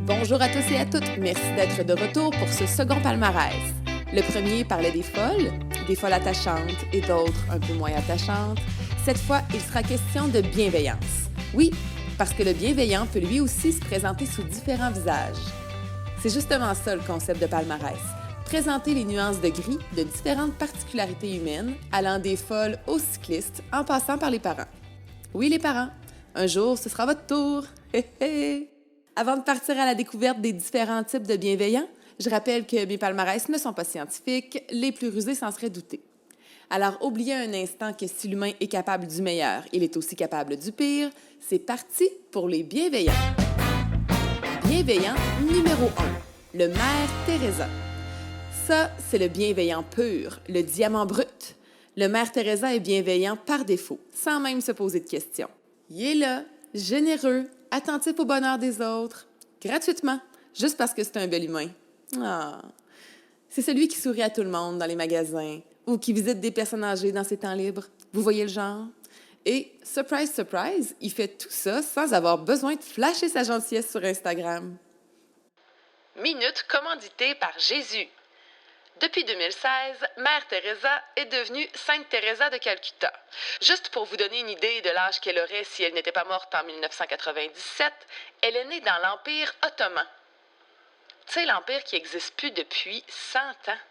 Bonjour à tous et à toutes, merci d'être de retour pour ce second palmarès. Le premier parlait des folles attachantes et d'autres un peu moins attachantes. Cette fois, il sera question de bienveillance. Oui, parce que le bienveillant peut lui aussi se présenter sous différents visages. C'est justement ça le concept de palmarès. Présenter les nuances de gris de différentes particularités humaines, allant des folles aux cyclistes, en passant par les parents. Oui, les parents, un jour, ce sera votre tour. Hé hé! Avant de partir à la découverte des différents types de bienveillants, je rappelle que mes palmarès ne sont pas scientifiques, les plus rusés s'en seraient doutés. Alors, oubliez un instant que si l'humain est capable du meilleur, il est aussi capable du pire. C'est parti pour les bienveillants. Bienveillant numéro 1, le Mère Teresa. Ça, c'est le bienveillant pur, le diamant brut. Le Mère Teresa est bienveillant par défaut, sans même se poser de questions. Il est là, généreux, attentif au bonheur des autres, gratuitement, juste parce que c'est un bel humain. Ah. C'est celui qui sourit à tout le monde dans les magasins ou qui visite des personnes âgées dans ses temps libres. Vous voyez le genre? Et, surprise, surprise, il fait tout ça sans avoir besoin de flasher sa gentillesse sur Instagram. Minute commanditée par Jésus. Depuis 2016, Mère Teresa est devenue Sainte Teresa de Calcutta. Juste pour vous donner une idée de l'âge qu'elle aurait si elle n'était pas morte en 1997, elle est née dans l'Empire ottoman. Tu sais, l'Empire qui n'existe plus depuis 100 ans.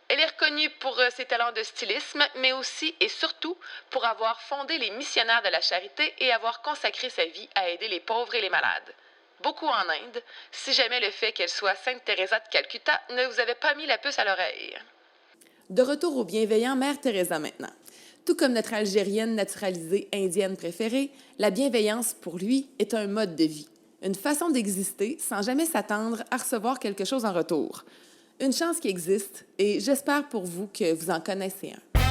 Elle est reconnue pour ses talents de stylisme, mais aussi et surtout pour avoir fondé les missionnaires de la charité et avoir consacré sa vie à aider les pauvres et les malades. Beaucoup en Inde, si jamais le fait qu'elle soit Sainte Teresa de Calcutta ne vous avait pas mis la puce à l'oreille. De retour au bienveillant Mère Teresa maintenant. Tout comme notre Algérienne naturalisée indienne préférée, la bienveillance pour lui est un mode de vie, une façon d'exister sans jamais s'attendre à recevoir quelque chose en retour. Une chance qui existe et j'espère pour vous que vous en connaissez un.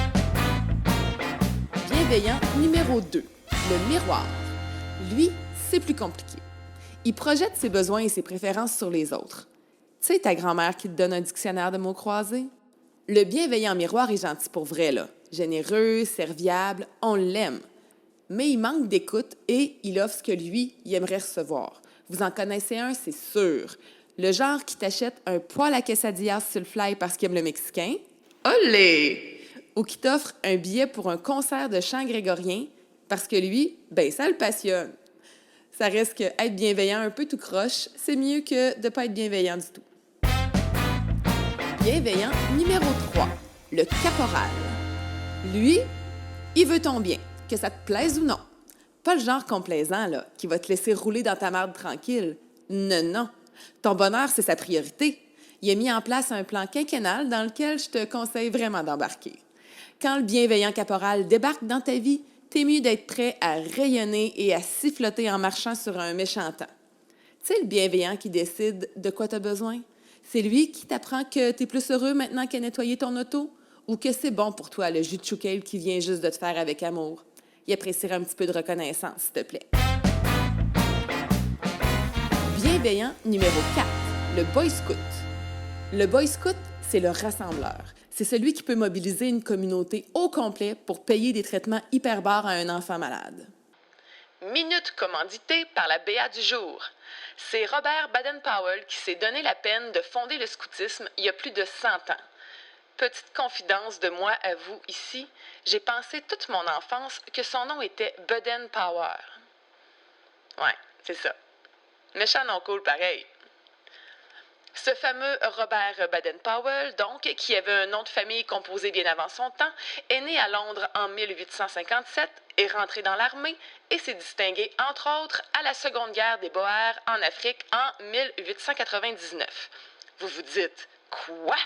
Bienveillant numéro 2, le miroir. Lui, c'est plus compliqué. Il projette ses besoins et ses préférences sur les autres. Tu sais, ta grand-mère qui te donne un dictionnaire de mots croisés? Le bienveillant miroir est gentil pour vrai, là. Généreux, serviable, on l'aime. Mais il manque d'écoute et il offre ce que lui, il aimerait recevoir. Vous en connaissez un, c'est sûr. Le genre qui t'achète un poêle à quesadillas sur le fly parce qu'il aime le mexicain. Olé! Ou qui t'offre un billet pour un concert de chant grégorien parce que lui, ben ça le passionne. Ça reste que être bienveillant un peu tout croche, c'est mieux que de ne pas être bienveillant du tout. Bienveillant numéro 3, le caporal. Lui, il veut ton bien, que ça te plaise ou non. Pas le genre complaisant, là, qui va te laisser rouler dans ta marde tranquille. Non, non. Ton bonheur, c'est sa priorité. Il a mis en place un plan quinquennal dans lequel je te conseille vraiment d'embarquer. Quand le bienveillant caporal débarque dans ta vie, t'es mieux d'être prêt à rayonner et à siffloter en marchant sur un méchant temps. Tu sais, le bienveillant qui décide de quoi t'as besoin? C'est lui qui t'apprend que t'es plus heureux maintenant qu'à nettoyer ton auto ou que c'est bon pour toi le jus de chou kale qui vient juste de te faire avec amour. Il appréciera un petit peu de reconnaissance, s'il te plaît. Bienveillant numéro 4, le Boy Scout. Le Boy Scout, c'est le rassembleur. C'est celui qui peut mobiliser une communauté au complet pour payer des traitements hyperbares à un enfant malade. Minute commanditée par la BA du jour. C'est Robert Baden-Powell qui s'est donné la peine de fonder le scoutisme il y a plus de 100 ans. Petite confidence de moi à vous ici, j'ai pensé toute mon enfance que son nom était Baden-Power. Ouais, c'est ça. Méchant non cool pareil. Ce fameux Robert Baden-Powell, donc, qui avait un nom de famille composé bien avant son temps, est né à Londres en 1857, est rentré dans l'armée et s'est distingué, entre autres, à la Seconde Guerre des Boers en Afrique en 1899. Vous vous dites, quoi?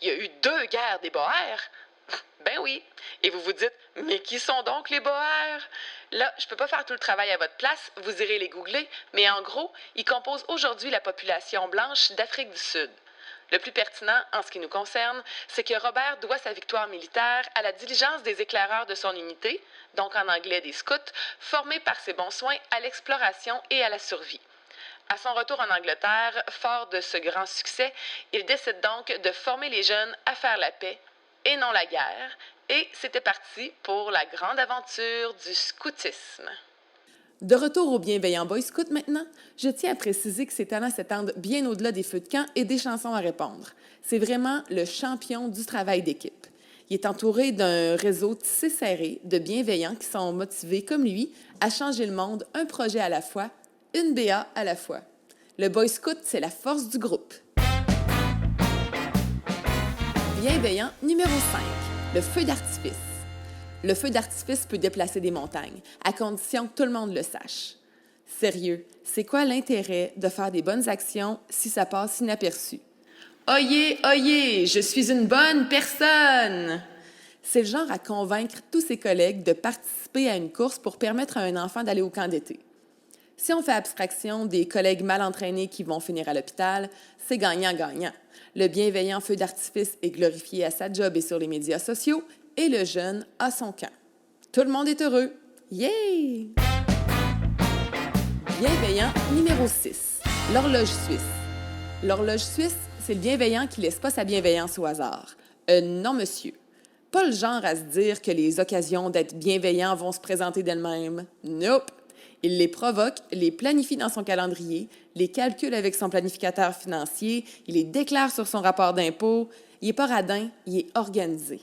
Il y a eu 2 guerres des Boers? Ben oui. Et vous vous dites, mais qui sont donc les Boers? Là, je peux pas faire tout le travail à votre place, vous irez les googler, mais en gros, ils composent aujourd'hui la population blanche d'Afrique du Sud. Le plus pertinent, en ce qui nous concerne, c'est que Robert doit sa victoire militaire à la diligence des éclaireurs de son unité, donc en anglais des scouts, formés par ses bons soins à l'exploration et à la survie. À son retour en Angleterre, fort de ce grand succès, il décide donc de former les jeunes à faire la paix, et non la guerre, et c'était parti pour la grande aventure du scoutisme. De retour au bienveillant Boy Scout maintenant, je tiens à préciser que ses talents s'étendent bien au-delà des feux de camp et des chansons à répondre. C'est vraiment le champion du travail d'équipe. Il est entouré d'un réseau tissé serré de bienveillants qui sont motivés, comme lui, à changer le monde un projet à la fois, une BA à la fois. Le Boy Scout, c'est la force du groupe. Bienveillant numéro 5, le feu d'artifice. Le feu d'artifice peut déplacer des montagnes, à condition que tout le monde le sache. Sérieux, c'est quoi l'intérêt de faire des bonnes actions si ça passe inaperçu? Oyez, oyez, je suis une bonne personne! C'est le genre à convaincre tous ses collègues de participer à une course pour permettre à un enfant d'aller au camp d'été. Si on fait abstraction des collègues mal entraînés qui vont finir à l'hôpital, c'est gagnant-gagnant. Le bienveillant feu d'artifice est glorifié à sa job et sur les médias sociaux, et le jeune a son camp. Tout le monde est heureux. Yeah! Bienveillant numéro 6, l'horloge suisse. L'horloge suisse, c'est le bienveillant qui ne laisse pas sa bienveillance au hasard. Non, monsieur. Pas le genre à se dire que les occasions d'être bienveillant vont se présenter d'elles-mêmes. Nope! Il les provoque, les planifie dans son calendrier, les calcule avec son planificateur financier, il les déclare sur son rapport d'impôt. Il n'est pas radin, il est organisé.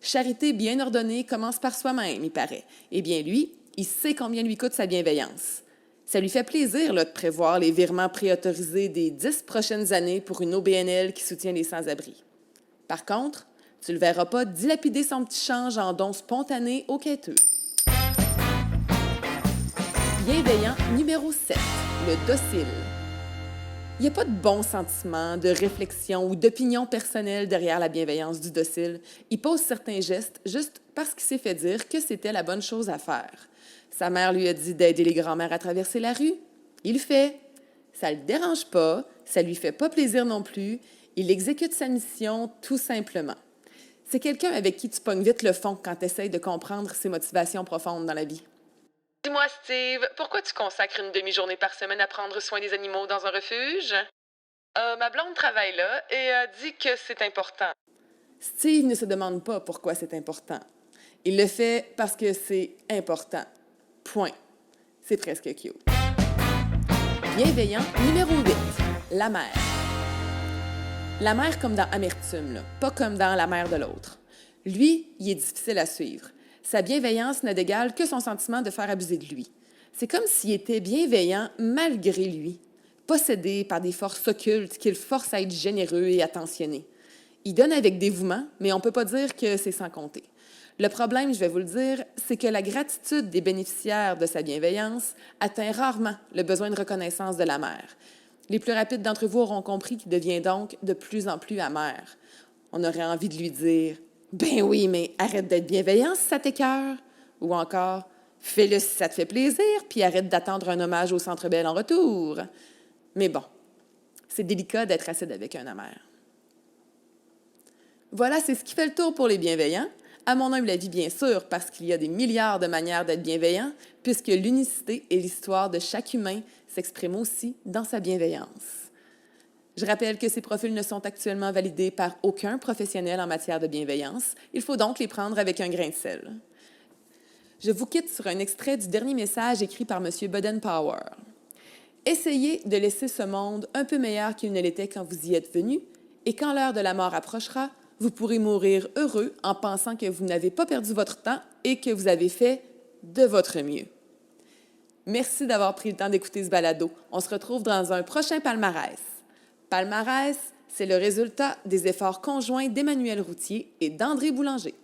Charité bien ordonnée commence par soi-même, il paraît. Eh bien, lui, il sait combien lui coûte sa bienveillance. Ça lui fait plaisir là, de prévoir les virements préautorisés des 10 prochaines années pour une OBNL qui soutient les sans-abri. Par contre, tu ne le verras pas dilapider son petit change en dons spontanés aux quêteux. Bienveillant numéro 7, le docile. Il n'y a pas de bons sentiments, de réflexion ou d'opinion personnelle derrière la bienveillance du docile. Il pose certains gestes juste parce qu'il s'est fait dire que c'était la bonne chose à faire. Sa mère lui a dit d'aider les grands-mères à traverser la rue. Il le fait. Ça ne le dérange pas, ça ne lui fait pas plaisir non plus. Il exécute sa mission tout simplement. C'est quelqu'un avec qui tu pognes vite le fond quand tu essaies de comprendre ses motivations profondes dans la vie. Dis-moi, Steve, pourquoi tu consacres une demi-journée par semaine à prendre soin des animaux dans un refuge? Ma blonde travaille là et a dit que c'est important. Steve ne se demande pas pourquoi c'est important. Il le fait parce que c'est important. Point. C'est presque cute. Bienveillant numéro 8, la mère. La mère comme dans Amertume, là, pas comme dans la mère de l'autre. Lui, il est difficile à suivre. Sa bienveillance n'a d'égal que son sentiment de faire abuser de lui. C'est comme s'il était bienveillant malgré lui, possédé par des forces occultes qui le forcent à être généreux et attentionné. Il donne avec dévouement, mais on ne peut pas dire que c'est sans compter. Le problème, je vais vous le dire, c'est que la gratitude des bénéficiaires de sa bienveillance atteint rarement le besoin de reconnaissance de la mère. Les plus rapides d'entre vous auront compris qu'il devient donc de plus en plus amer. On aurait envie de lui dire « Ben oui, mais arrête d'être bienveillant si ça t'écoeure » ou encore « Fais-le si ça te fait plaisir, puis arrête d'attendre un hommage au Centre Bell en retour. » Mais bon, c'est délicat d'être acide avec un amer. Voilà, c'est ce qui fait le tour pour les bienveillants. À mon humble avis, bien sûr, parce qu'il y a des milliards de manières d'être bienveillant, puisque l'unicité et l'histoire de chaque humain s'expriment aussi dans sa bienveillance. Je rappelle que ces profils ne sont actuellement validés par aucun professionnel en matière de bienveillance. Il faut donc les prendre avec un grain de sel. Je vous quitte sur un extrait du dernier message écrit par M. Baden-Powell. Essayez de laisser ce monde un peu meilleur qu'il ne l'était quand vous y êtes venu, et quand l'heure de la mort approchera, vous pourrez mourir heureux en pensant que vous n'avez pas perdu votre temps et que vous avez fait de votre mieux. Merci d'avoir pris le temps d'écouter ce balado. On se retrouve dans un prochain palmarès. Palmarès, c'est le résultat des efforts conjoints d'Emmanuel Routier et d'André Boulanger.